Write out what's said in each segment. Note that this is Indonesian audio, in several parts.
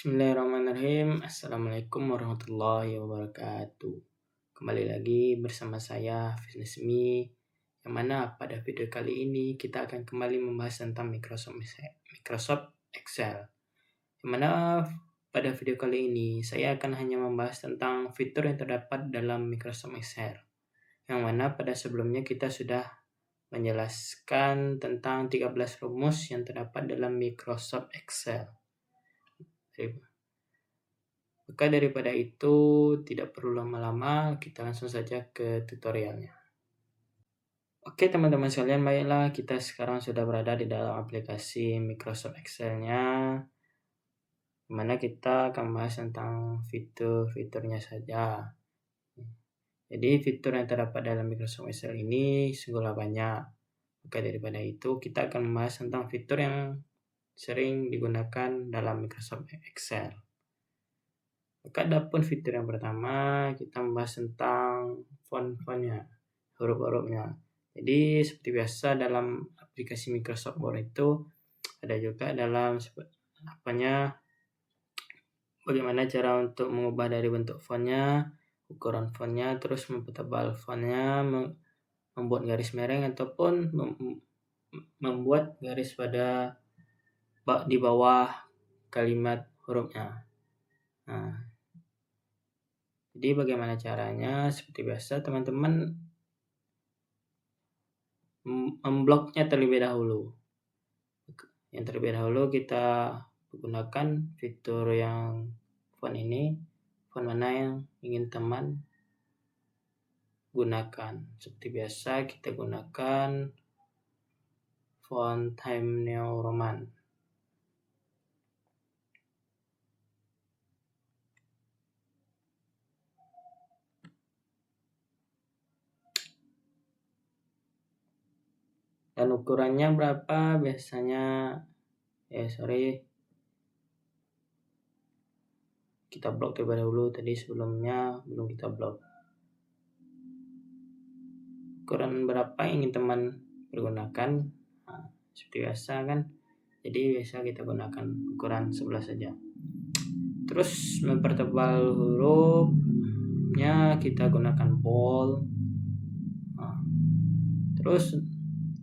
Bismillahirrahmanirrahim. Assalamualaikum warahmatullahi wabarakatuh. Kembali lagi bersama saya, Fisnismi, yang mana pada video kali ini kita akan kembali membahas tentang Microsoft Excel. Yang mana pada video kali ini saya akan hanya membahas tentang fitur yang terdapat dalam Microsoft Excel. Yang mana pada sebelumnya kita sudah menjelaskan tentang 13 rumus yang terdapat dalam Microsoft Excel. Maka daripada itu tidak perlu lama-lama, kita langsung saja ke tutorialnya. Oke teman-teman sekalian, baiklah kita sekarang sudah berada di dalam aplikasi Microsoft Excel-nya, dimana kita akan bahas tentang fitur-fiturnya saja. Jadi fitur yang terdapat dalam Microsoft Excel ini sungguhlah banyak. Maka daripada itu kita akan membahas tentang fitur yang sering digunakan dalam Microsoft Excel. Maka adapun fitur yang pertama, kita membahas tentang font-fontnya, huruf-hurufnya. Jadi seperti biasa dalam aplikasi Microsoft Word itu ada juga dalam bagaimana cara untuk mengubah dari bentuk fontnya, ukuran fontnya, terus mempertebal fontnya, membuat garis mereng ataupun membuat garis di bawah kalimat hurufnya. Nah, jadi bagaimana caranya? Seperti biasa teman-teman membloknya terlebih dahulu. Yang terlebih dahulu kita gunakan fitur yang font ini, font mana yang ingin teman gunakan. Seperti biasa kita gunakan font Times New Roman. Dan ukurannya berapa biasanya? Kita blok terlebih dahulu, tadi sebelumnya belum kita blok. Ukuran berapa yang ingin teman pergunakan? Nah, seperti biasa kan, jadi biasa kita gunakan ukuran 11 saja. Terus mempertebal hurufnya kita gunakan bold. Nah, terus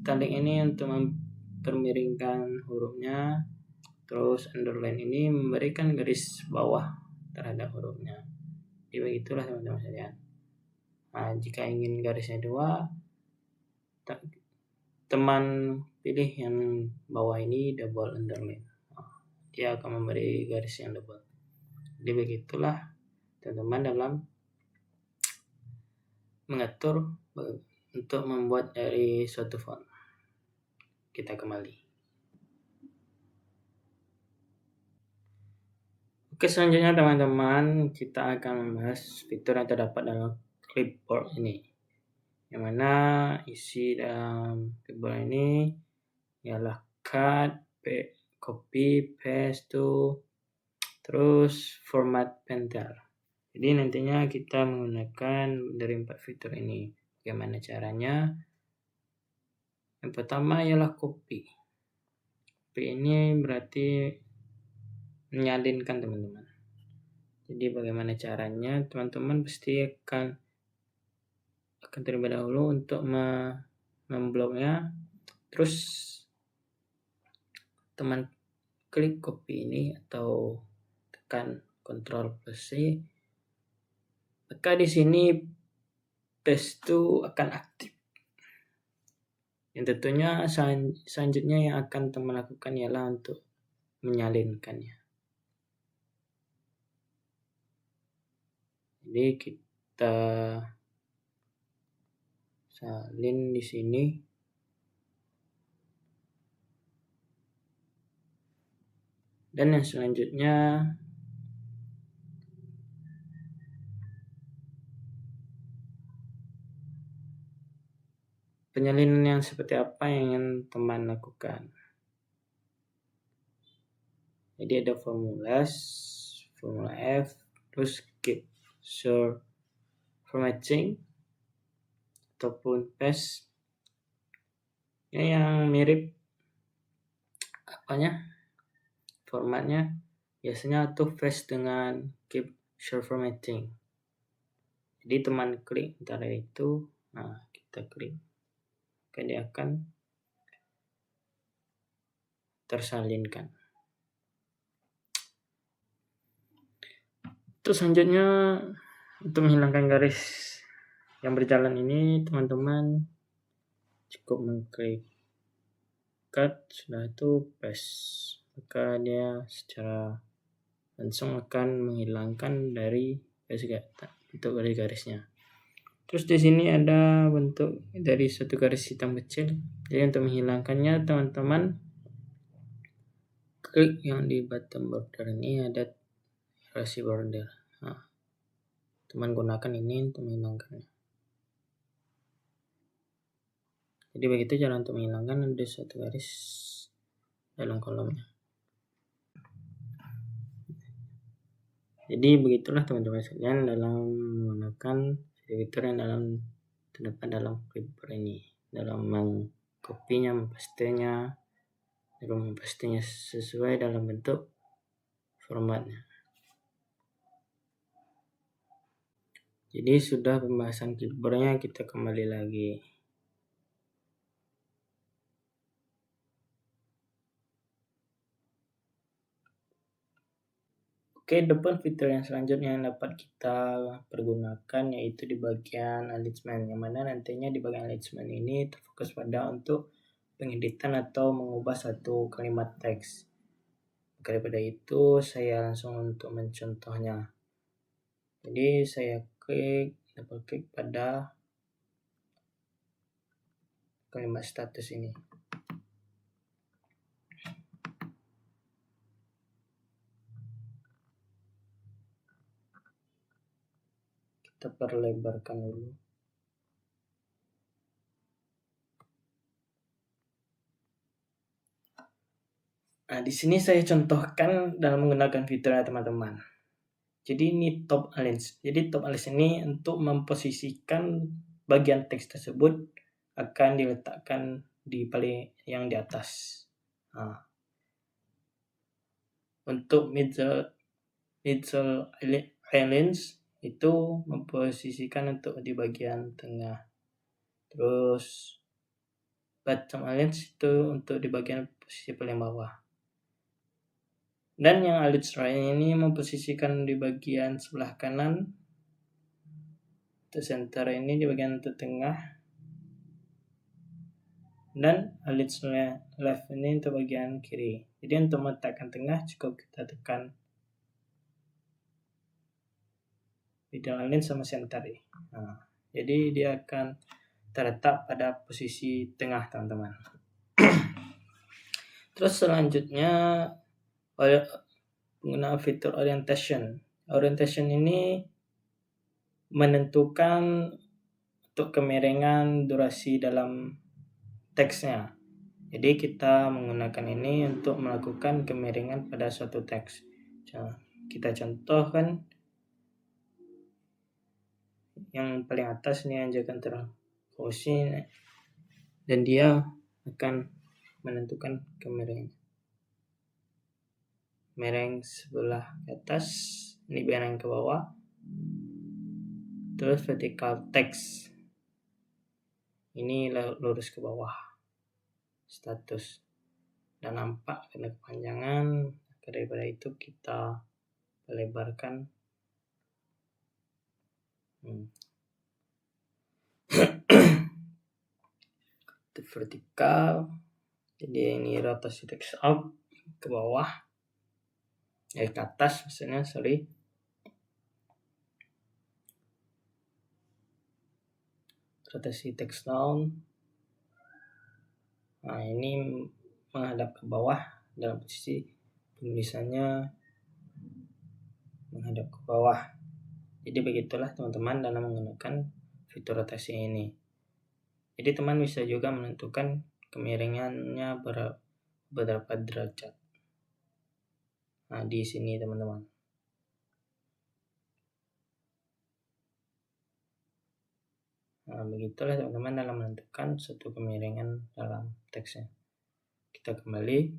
tanding ini untuk mempermiringkan hurufnya. Terus underline ini memberikan garis bawah terhadap hurufnya. Jadi begitulah teman-teman sekalian. Nah, jika ingin garisnya 2, teman pilih yang bawah ini double underline. Nah, dia akan memberi garis yang double. Jadi begitulah teman-teman dalam mengatur untuk membuat dari suatu font. Kita kembali. Oke, selanjutnya teman-teman kita akan membahas fitur yang terdapat dalam clipboard ini. Yang mana isi dalam clipboard ini ialah cut, copy, paste, terus format painter. Jadi nantinya kita menggunakan dari 4 fitur ini. Bagaimana caranya? Yang pertama ialah copy. Copy ini berarti menyalinkan teman-teman. Jadi bagaimana caranya? Teman-teman pasti akan terlebih dahulu untuk membloknya. Terus teman klik copy ini atau tekan Ctrl plus C. Maka di sini paste akan aktif. Yang tentunya selanjutnya yang akan teman lakukan ialah untuk menyalinkannya. Jadi kita salin di sini. Dan yang selanjutnya penyalinan yang seperti apa yang ingin teman lakukan. Jadi ada formula F, terus keep short formatting ataupun paste yang mirip formatnya. biasanya auto flash dengan keep share formatting. Jadi teman klik antara itu, nah kita klik, maka dia akan tersalinkan. Terus selanjutnya untuk menghilangkan garis yang berjalan ini, teman-teman cukup mengklik cut, sudah itu paste, maka dia secara langsung akan menghilangkan dari bentuk garis-garisnya. Terus di sini ada bentuk dari satu garis hitam kecil. Jadi untuk menghilangkannya, teman-teman klik yang di bottom border ini, ada erase border. Nah, teman gunakan ini untuk menghilangkannya. Jadi begitu cara untuk menghilangkan ada satu garis dalam kolomnya. Jadi begitulah teman-teman sekalian dalam menggunakan fitur yang terdapat dalam clipboard ini, dalam mengkopinya, mempastenya, lalu mempastenya sesuai dalam bentuk formatnya. Jadi sudah pembahasan clipboardnya, kita kembali lagi. Oke, depan fitur yang selanjutnya yang dapat kita pergunakan yaitu di bagian alignment, yang mana nantinya di bagian alignment ini terfokus pada untuk pengeditan atau mengubah satu kalimat teks. Maka daripada itu saya langsung untuk mencontohnya. Jadi saya double klik pada kalimat status ini. Kita perlebarkan dulu. Nah, di sini saya contohkan dalam menggunakan fiturnya teman-teman. Jadi ini top align. Jadi top align ini untuk memposisikan bagian teks tersebut akan diletakkan di paling yang di atas. Nah, untuk middle aligns itu memposisikan untuk di bagian tengah. Terus bottom aligns itu untuk di bagian posisi paling bawah. Dan yang align right ini memposisikan di bagian sebelah kanan. Untuk center ini di bagian tengah. Dan align left ini untuk bagian kiri. Jadi untuk meletakkan tengah cukup kita tekan middle align sama center ini. Nah, jadi dia akan terletak pada posisi tengah teman-teman. Terus selanjutnya penggunaan fitur orientation. Orientation ini menentukan untuk kemiringan durasi dalam teksnya. Jadi kita menggunakan ini untuk melakukan kemiringan pada suatu teks. Kita contohkan yang paling atas ini ajakan terposisi dan dia akan menentukan kemiringan. Miring sebelah ke atas, ini miring ke bawah. Terus vertical text. Ini lurus ke bawah. Status. Dan nampak karena kepanjangan. Daripada itu kita lebarkan. Itu vertikal. Jadi ini rotasi text up ke bawah. Ke atas maksudnya, sorry. Rotasi text down. Nah, ini menghadap ke bawah dalam posisi penulisannya menghadap ke bawah. Jadi begitulah teman-teman dalam menggunakan fitur rotasi ini. Jadi teman bisa juga menentukan kemiringannya berapa derajat. Nah, di sini teman-teman. Nah, begitulah teman-teman dalam menentukan suatu kemiringan dalam teksnya. Kita kembali.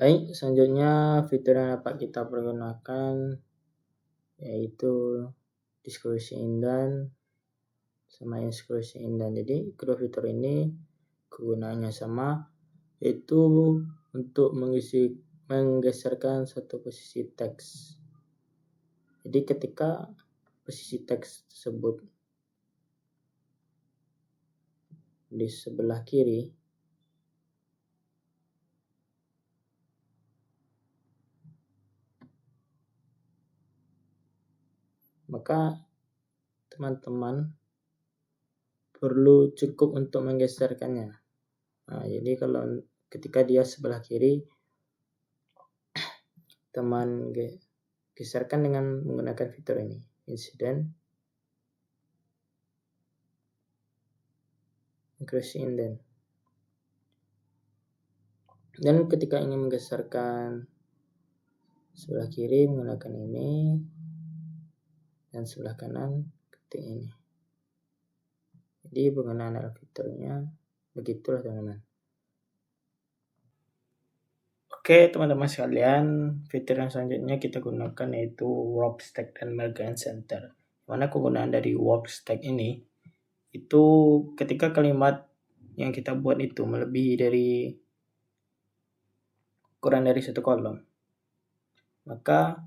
Baik, selanjutnya fitur yang dapat kita pergunakan yaitu diskusi indent sama eksekusi indent. Jadi kedua fitur ini kegunaannya sama, yaitu untuk menggeserkan satu posisi teks. Jadi ketika posisi teks tersebut di sebelah kiri, maka teman-teman perlu cukup untuk menggeserkannya. Nah, jadi kalau ketika dia sebelah kiri, teman geserkan dengan menggunakan fitur ini, incident, increase indent. Dan ketika ingin menggeserkan sebelah kiri menggunakan ini, dan sebelah kanan ketik ini. Jadi penggunaan dalam fiturnya begitulah teman-teman. Oke teman-teman sekalian, fitur yang selanjutnya kita gunakan yaitu warp stack dan merge and center. Mana kegunaan dari warp stack ini itu ketika kalimat yang kita buat itu melebihi dari kurang dari satu kolom, maka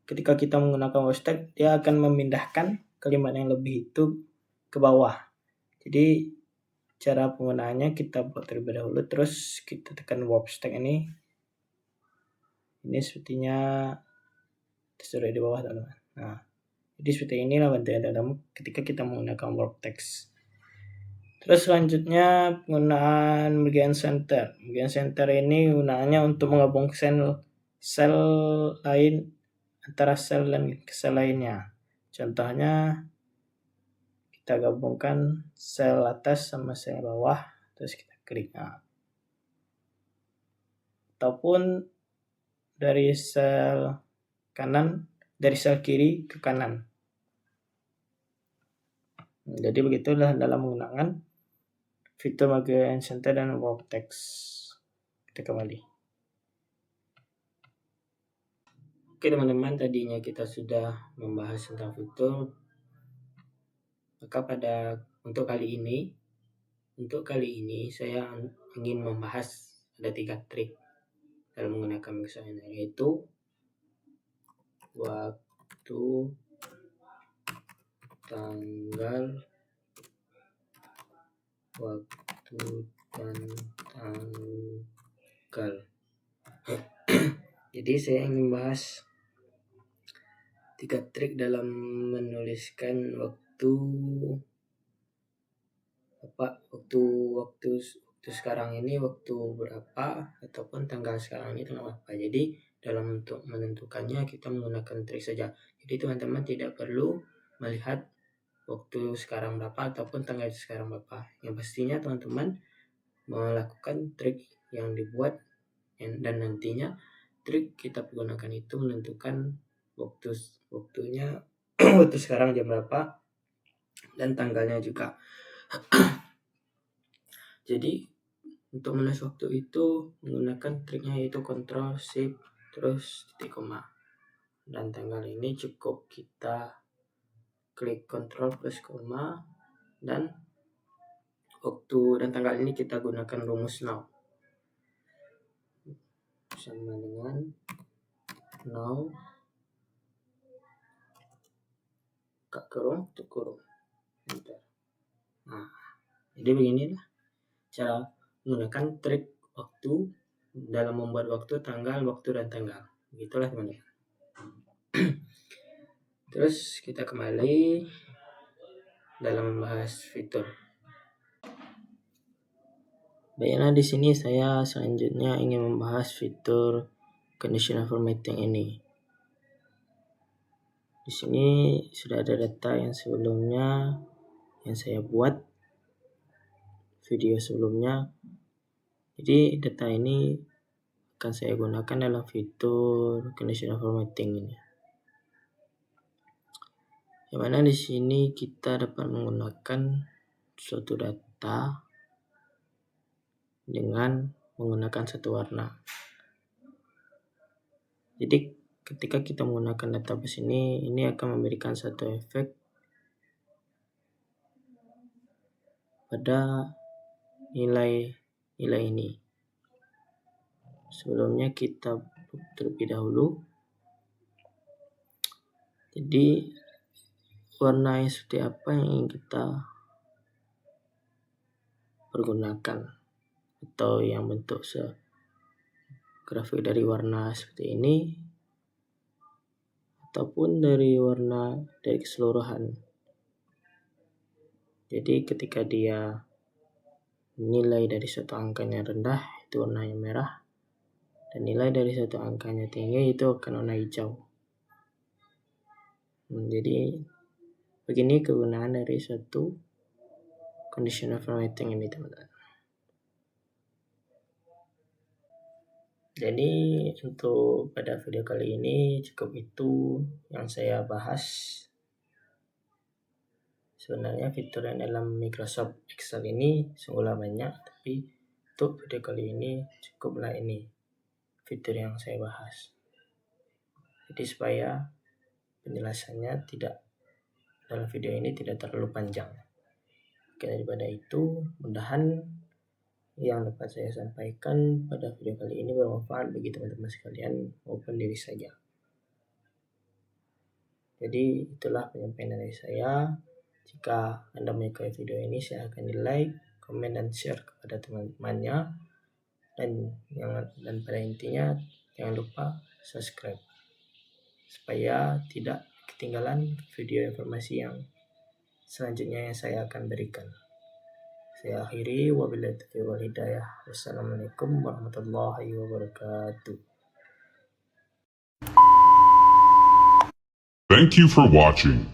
ketika kita menggunakan warp stack, dia akan memindahkan kalimat yang lebih itu ke bawah. Jadi cara penggunaannya kita buat terlebih dahulu, terus kita tekan warp stack ini. Ini sepertinya tersudah di bawah teman-teman. Nah, jadi seperti inilah bantuan dalam ketika kita menggunakan warp text. Terus selanjutnya penggunaan merge and center. Merge and center ini gunaannya untuk menggabungkan sel lain antara sel dan sel lainnya. Contohnya kita gabungkan sel atas sama sel bawah, terus kita klik. Nah, ataupun dari sel kanan, dari sel kiri ke kanan. Jadi begitulah dalam menggunakan fitur merge and center dan warp text. Kita kembali. Oke teman-teman, tadinya kita sudah membahas tentang fitur. Maka untuk kali ini saya ingin membahas ada 3 trik dalam menggunakan mixer, yaitu waktu, tanggal, dan tanggal. Jadi saya ingin membahas 3 trik dalam menuliskan waktu sekarang ini waktu berapa, ataupun tanggal sekarang ini tanggal berapa. Jadi dalam untuk menentukannya kita menggunakan trik saja. Jadi teman-teman tidak perlu melihat waktu sekarang berapa ataupun tanggal sekarang berapa. Yang pastinya teman-teman melakukan trik yang dibuat dan nantinya trik kita gunakan itu menentukan waktunya waktu sekarang jam berapa dan tanggalnya juga. Jadi untuk menulis waktu itu menggunakan triknya yaitu Ctrl Shift terus titik koma. Dan tanggal ini cukup kita klik Ctrl plus koma, dan waktu dan tanggal ini kita gunakan rumus now sama dengan now kurung tuh kurung enter. Nah, jadi beginilah cara menggunakan trik waktu dalam membuat waktu, tanggal, waktu, dan tanggal. Begitulah teman-teman. Terus kita kembali dalam membahas fitur. Baiklah, di sini saya selanjutnya ingin membahas fitur conditional formatting ini. Di sini sudah ada data yang sebelumnya yang saya buat video sebelumnya. Jadi data ini akan saya gunakan dalam fitur conditional formatting ini. Yang mana di sini kita dapat menggunakan suatu data dengan menggunakan satu warna. Jadi ketika kita menggunakan database ini akan memberikan satu efek pada nilai ini. Sebelumnya kita terlebih dahulu. Jadi warna yang seperti apa yang ingin kita pergunakan, atau yang bentuk grafik dari warna seperti ini, ataupun dari warna dari keseluruhan. Jadi ketika dia nilai dari suatu angkanya rendah itu warnanya merah, dan nilai dari suatu angkanya tinggi itu akan warna hijau. Jadi begini kegunaan dari suatu conditional formatting ini, teman-teman. Jadi untuk pada video kali ini cukup itu yang saya bahas. Sebenarnya fitur yang dalam Microsoft Excel ini sungguhlah banyak, tapi untuk video kali ini cukuplah ini fitur yang saya bahas. Jadi supaya penjelasannya dalam video ini tidak terlalu panjang. Oke, daripada itu, mudah-mudahan yang dapat saya sampaikan pada video kali ini bermanfaat bagi teman-teman sekalian maupun diri saja. Jadi itulah penyampaian dari saya. Jika Anda menyukai video ini, silahkan di like, komen, dan share kepada teman-temannya. Dan pada intinya jangan lupa subscribe supaya tidak ketinggalan video informasi yang selanjutnya yang saya akan berikan. Saya akhiri, wabillahi taufiq wal hidayah. Wassalamualaikum warahmatullahi wabarakatuh. Thank you for watching.